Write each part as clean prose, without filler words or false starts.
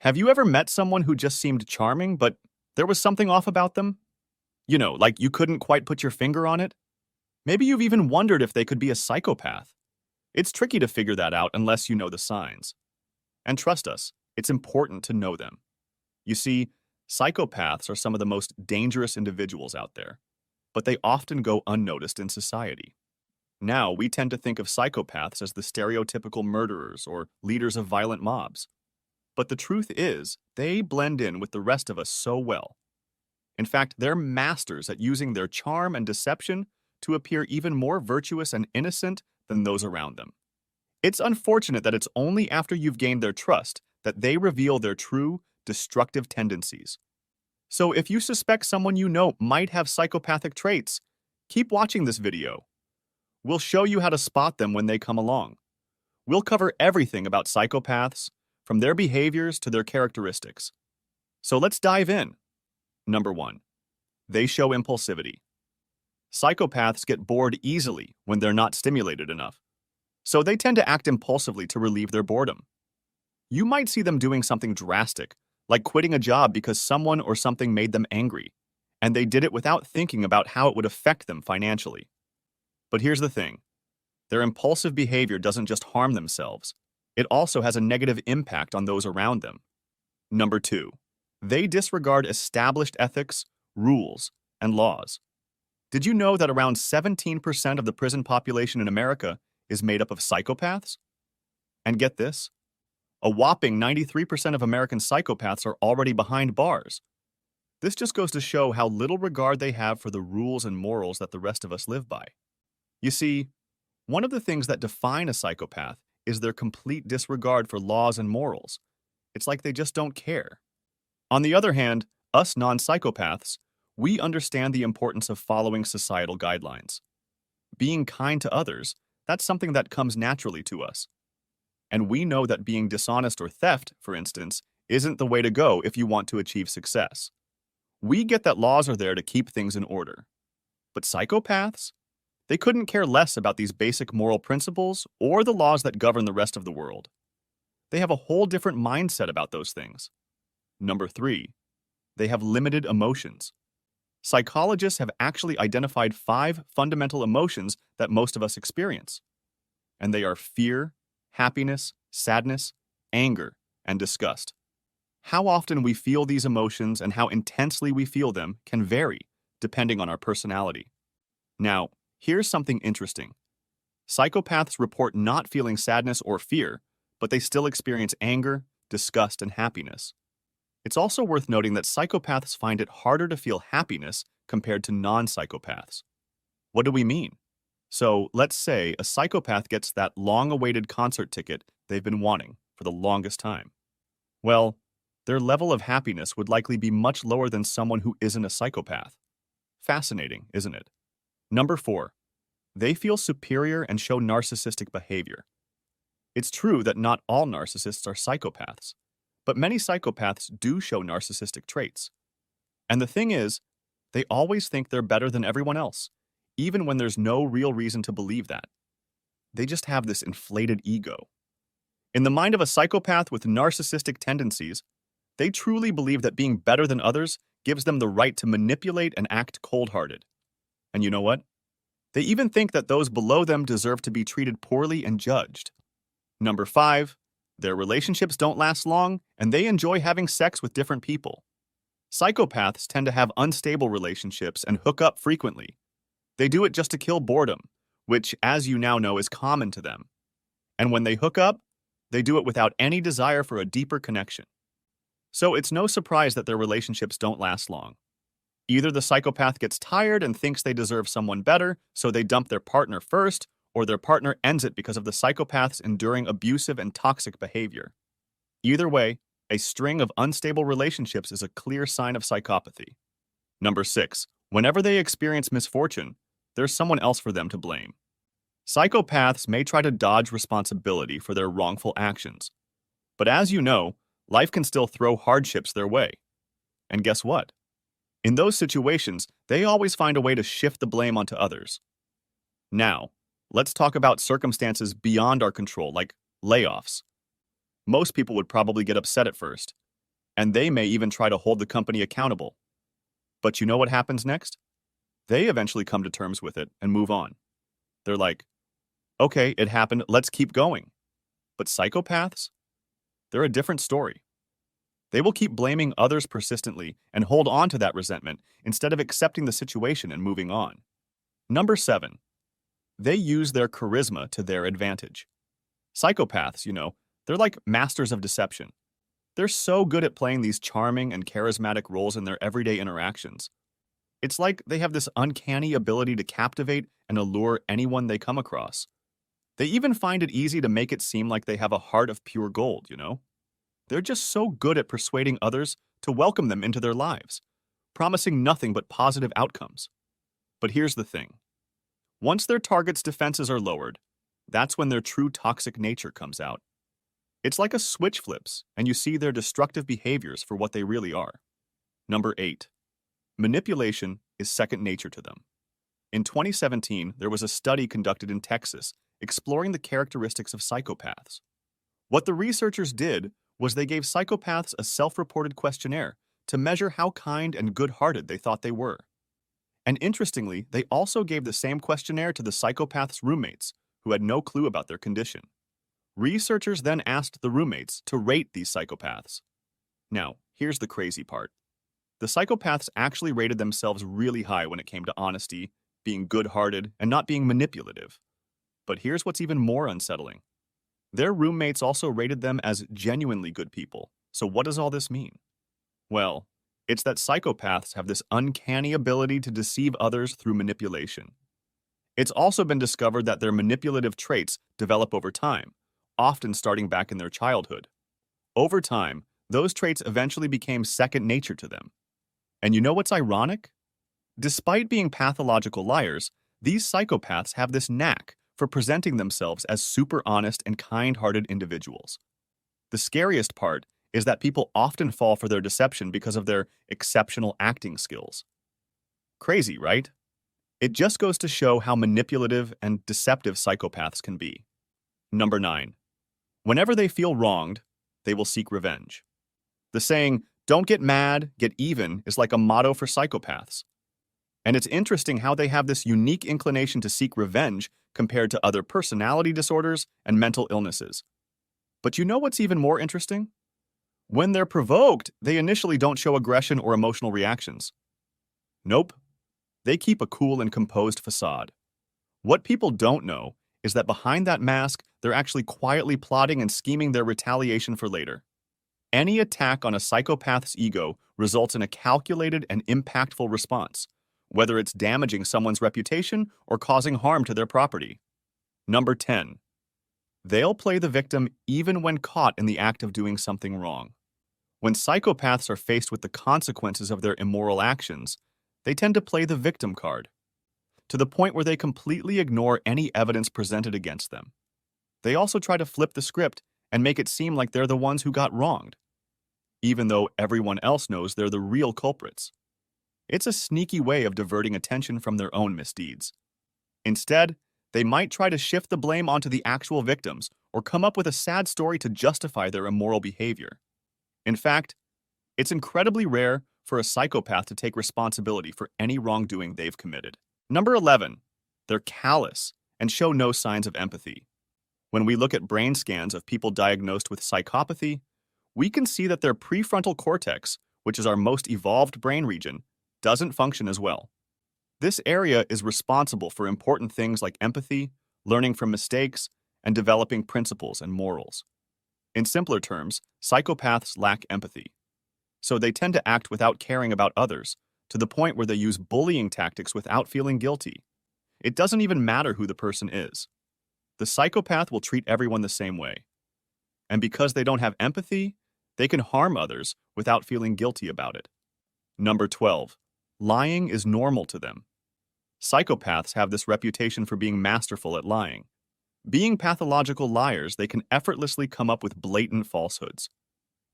Have you ever met someone who just seemed charming, but there was something off about them? Like you couldn't quite put your finger on it? Maybe you've even wondered if they could be a psychopath. It's tricky to figure that out unless you know the signs. And trust us, it's important to know them. You see, psychopaths are some of the most dangerous individuals out there, but they often go unnoticed in society. Now, we tend to think of psychopaths as the stereotypical murderers or leaders of violent mobs. But the truth is, they blend in with the rest of us so well. In fact, they're masters at using their charm and deception to appear even more virtuous and innocent than those around them. It's unfortunate that it's only after you've gained their trust that they reveal their true, destructive tendencies. So if you suspect someone you know might have psychopathic traits, keep watching this video. We'll show you how to spot them when they come along. We'll cover everything about psychopaths, from their behaviors to their characteristics. So let's dive in. Number 1. They show impulsivity. Psychopaths get bored easily when they're not stimulated enough, so they tend to act impulsively to relieve their boredom. You might see them doing something drastic, like quitting a job because someone or something made them angry, and they did it without thinking about how it would affect them financially. But here's the thing. Their impulsive behavior doesn't just harm themselves. It also has a negative impact on those around them. Number 2. They disregard established ethics, rules, and laws. Did you know that around 17% of the prison population in America is made up of psychopaths? And get this, a whopping 93% of American psychopaths are already behind bars. This just goes to show how little regard they have for the rules and morals that the rest of us live by. You see, one of the things that define a psychopath is their complete disregard for laws and morals. It's like they just don't care. On the other hand, us non-psychopaths, we understand the importance of following societal guidelines. Being kind to others, that's something that comes naturally to us. And we know that being dishonest or theft, for instance, isn't the way to go if you want to achieve success. We get that laws are there to keep things in order. But psychopaths? They couldn't care less about these basic moral principles or the laws that govern the rest of the world. They have a whole different mindset about those things. Number 3, they have limited emotions. Psychologists have actually identified 5 fundamental emotions that most of us experience. And they are fear, happiness, sadness, anger, and disgust. How often we feel these emotions and how intensely we feel them can vary, depending on our personality. Now, here's something interesting. Psychopaths report not feeling sadness or fear, but they still experience anger, disgust, and happiness. It's also worth noting that psychopaths find it harder to feel happiness compared to non-psychopaths. What do we mean? So, let's say a psychopath gets that long-awaited concert ticket they've been wanting for the longest time. Well, their level of happiness would likely be much lower than someone who isn't a psychopath. Fascinating, isn't it? Number 4. They feel superior and show narcissistic behavior. It's true that not all narcissists are psychopaths, but many psychopaths do show narcissistic traits. And the thing is, they always think they're better than everyone else, even when there's no real reason to believe that. They just have this inflated ego. In the mind of a psychopath with narcissistic tendencies, they truly believe that being better than others gives them the right to manipulate and act cold-hearted. And you know what? They even think that those below them deserve to be treated poorly and judged. Number 5, their relationships don't last long, and they enjoy having sex with different people. Psychopaths tend to have unstable relationships and hook up frequently. They do it just to kill boredom, which, as you now know, is common to them. And when they hook up, they do it without any desire for a deeper connection. So it's no surprise that their relationships don't last long. Either the psychopath gets tired and thinks they deserve someone better, so they dump their partner first, or their partner ends it because of the psychopath's enduring abusive and toxic behavior. Either way, a string of unstable relationships is a clear sign of psychopathy. Number 6. Whenever they experience misfortune, there's someone else for them to blame. Psychopaths may try to dodge responsibility for their wrongful actions. But as you know, life can still throw hardships their way. And guess what? In those situations, they always find a way to shift the blame onto others. Now, let's talk about circumstances beyond our control, like layoffs. Most people would probably get upset at first. and they may even try to hold the company accountable. But you know what happens next? They eventually come to terms with it and move on. They're like, okay, it happened, let's keep going. But psychopaths? They're a different story. They will keep blaming others persistently and hold on to that resentment instead of accepting the situation and moving on. Number 7. They use their charisma to their advantage. Psychopaths, they're like masters of deception. They're so good at playing these charming and charismatic roles in their everyday interactions. It's like they have this uncanny ability to captivate and allure anyone they come across. They even find it easy to make it seem like they have a heart of pure gold. They're just so good at persuading others to welcome them into their lives, promising nothing but positive outcomes. But here's the thing. Once their target's defenses are lowered, that's when their true toxic nature comes out. It's like a switch flips, and you see their destructive behaviors for what they really are. Number 8. Manipulation is second nature to them. In 2017, there was a study conducted in Texas exploring the characteristics of psychopaths. What the researchers did was they gave psychopaths a self-reported questionnaire to measure how kind and good-hearted they thought they were. And interestingly, they also gave the same questionnaire to the psychopaths' roommates, who had no clue about their condition. Researchers then asked the roommates to rate these psychopaths. Now, here's the crazy part. The psychopaths actually rated themselves really high when it came to honesty, being good-hearted, and not being manipulative. But here's what's even more unsettling. Their roommates also rated them as genuinely good people. So what does all this mean? Well, it's that psychopaths have this uncanny ability to deceive others through manipulation. It's also been discovered that their manipulative traits develop over time, often starting back in their childhood. Over time, those traits eventually became second nature to them. And you know what's ironic? Despite being pathological liars, these psychopaths have this knack for presenting themselves as super honest and kind-hearted individuals. The scariest part is that people often fall for their deception because of their exceptional acting skills. Crazy, right? It just goes to show how manipulative and deceptive psychopaths can be. Number 9. Whenever they feel wronged, they will seek revenge. The saying, "Don't get mad, get even," is like a motto for psychopaths. And it's interesting how they have this unique inclination to seek revenge compared to other personality disorders and mental illnesses. But you know what's even more interesting? When they're provoked, they initially don't show aggression or emotional reactions. Nope. They keep a cool and composed facade. What people don't know is that behind that mask, they're actually quietly plotting and scheming their retaliation for later. Any attack on a psychopath's ego results in a calculated and impactful response, whether it's damaging someone's reputation or causing harm to their property. Number 10. They'll play the victim even when caught in the act of doing something wrong. When psychopaths are faced with the consequences of their immoral actions, they tend to play the victim card, to the point where they completely ignore any evidence presented against them. They also try to flip the script and make it seem like they're the ones who got wronged, even though everyone else knows they're the real culprits. It's a sneaky way of diverting attention from their own misdeeds. Instead, they might try to shift the blame onto the actual victims or come up with a sad story to justify their immoral behavior. In fact, it's incredibly rare for a psychopath to take responsibility for any wrongdoing they've committed. Number 11. They're callous and show no signs of empathy. When we look at brain scans of people diagnosed with psychopathy, we can see that their prefrontal cortex, which is our most evolved brain region, doesn't function as well. This area is responsible for important things like empathy, learning from mistakes, and developing principles and morals. In simpler terms, psychopaths lack empathy. So they tend to act without caring about others, to the point where they use bullying tactics without feeling guilty. It doesn't even matter who the person is. The psychopath will treat everyone the same way. And because they don't have empathy, they can harm others without feeling guilty about it. Number 12. Lying is normal to them. Psychopaths have this reputation for being masterful at lying. Being pathological liars, they can effortlessly come up with blatant falsehoods.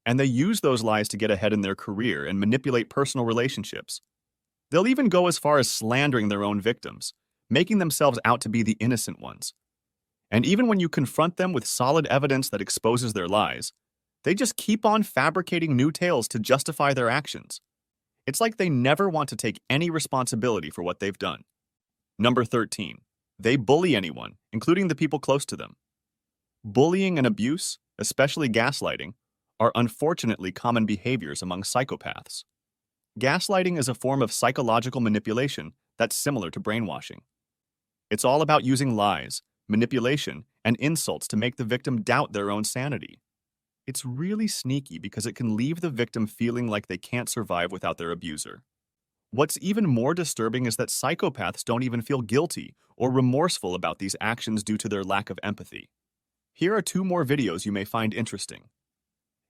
And they use those lies to get ahead in their career and manipulate personal relationships. They'll even go as far as slandering their own victims, making themselves out to be the innocent ones. And even when you confront them with solid evidence that exposes their lies, They just keep on fabricating new tales to justify their actions. It's like they never want to take any responsibility for what they've done. Number 13. They bully anyone, including the people close to them. Bullying and abuse, especially gaslighting, are unfortunately common behaviors among psychopaths. Gaslighting is a form of psychological manipulation that's similar to brainwashing. It's all about using lies, manipulation, and insults to make the victim doubt their own sanity. It's really sneaky because it can leave the victim feeling like they can't survive without their abuser. What's even more disturbing is that psychopaths don't even feel guilty or remorseful about these actions due to their lack of empathy. Here are 2 more videos you may find interesting.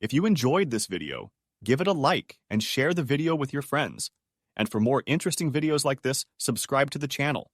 If you enjoyed this video, give it a like and share the video with your friends. And for more interesting videos like this, subscribe to the channel.